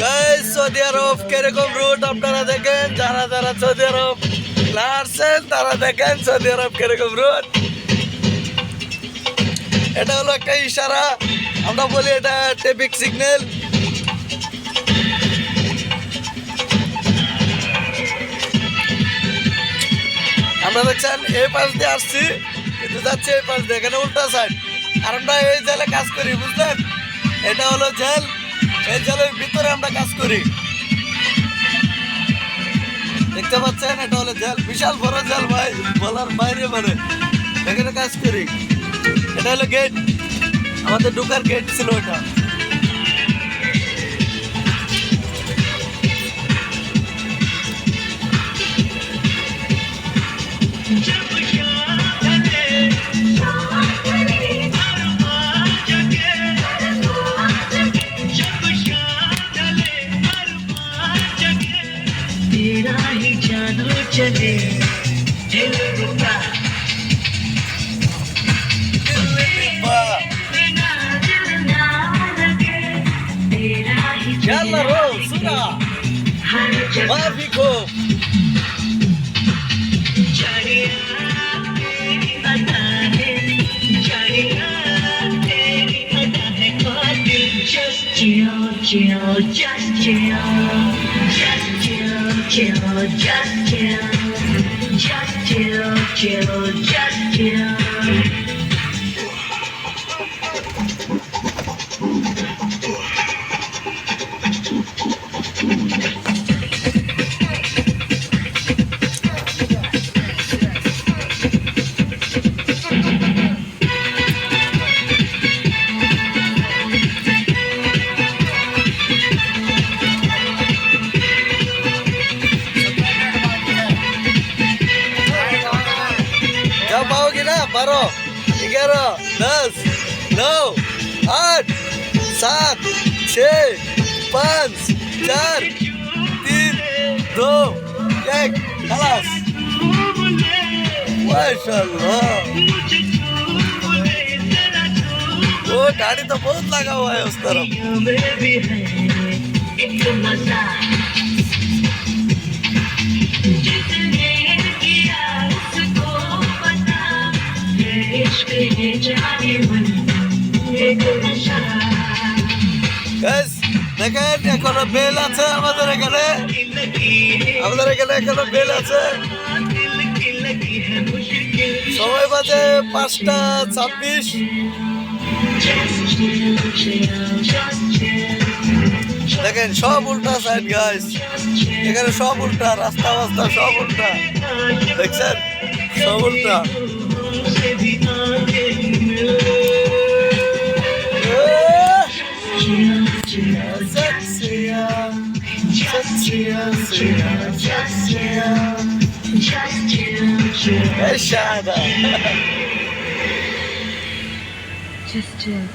Guys Saudi আরব কিরকম root আপনারা দেখেন, যারা যারা সৌদি আরব আসছেন তারা দেখেন সৌদি আরব কিরকম রুট। এটা হলো একটা ইশারা, আমরা বলি এটা ট্রাফিক সিগন্যাল। আমরা দেখছেন এই পাশ দিয়ে আসছি, কিন্তু যাচ্ছি এই পাশ দিয়ে, এখানে উল্টা সাইড। আর আমরা এই জেলে কাজ করি, বুঝলেন? এটা হলো জেল, এই জেলের ভিতরে আমরা কাজ করি, দেখতে পাচ্ছেন? এটা হলো জেল, বিশাল বড় জেল ভাই, বলার বাইরে। মানে এখানে কাজ করি। এটা হলো গেট, আমাদের ঢোকার গেট ছিল এটা। तेरा ही जादू चले दिल रुका बिना दिल ना लगे तेरा ही يلا رو سرعة हर जगह ما فيكم जानिया तेरी अदा है जानिया तेरी अदा है कातिल just chill chill just chill just chill chill just chill just chill chill just chill क्या पाओगे ना? 12 11 10 9 8 7 6 5 4 3 2 1 خلاص माशाल्लाह। वो गाड़ी तो बहुत लगा हुआ है उस तरफ। में भी है एक मजा जिसने किया उसको पता ये इश्क है जाने मन एक नशा গাইস দেখেন এখনো বেল আছে আমাদের এখানে, এখনো বেল আছে। दिल की लगी है मुश्किल সময় বাজে 5টা 26। just chill chill just chill দেখেন সব উল্টা সাইড গাইস, এখানে সব উল্টা, রাস্তা বাস্তা সব উল্টা, দেখছেন? সব উল্টা। से भी आगे मिल ايش هذا؟ Just chill.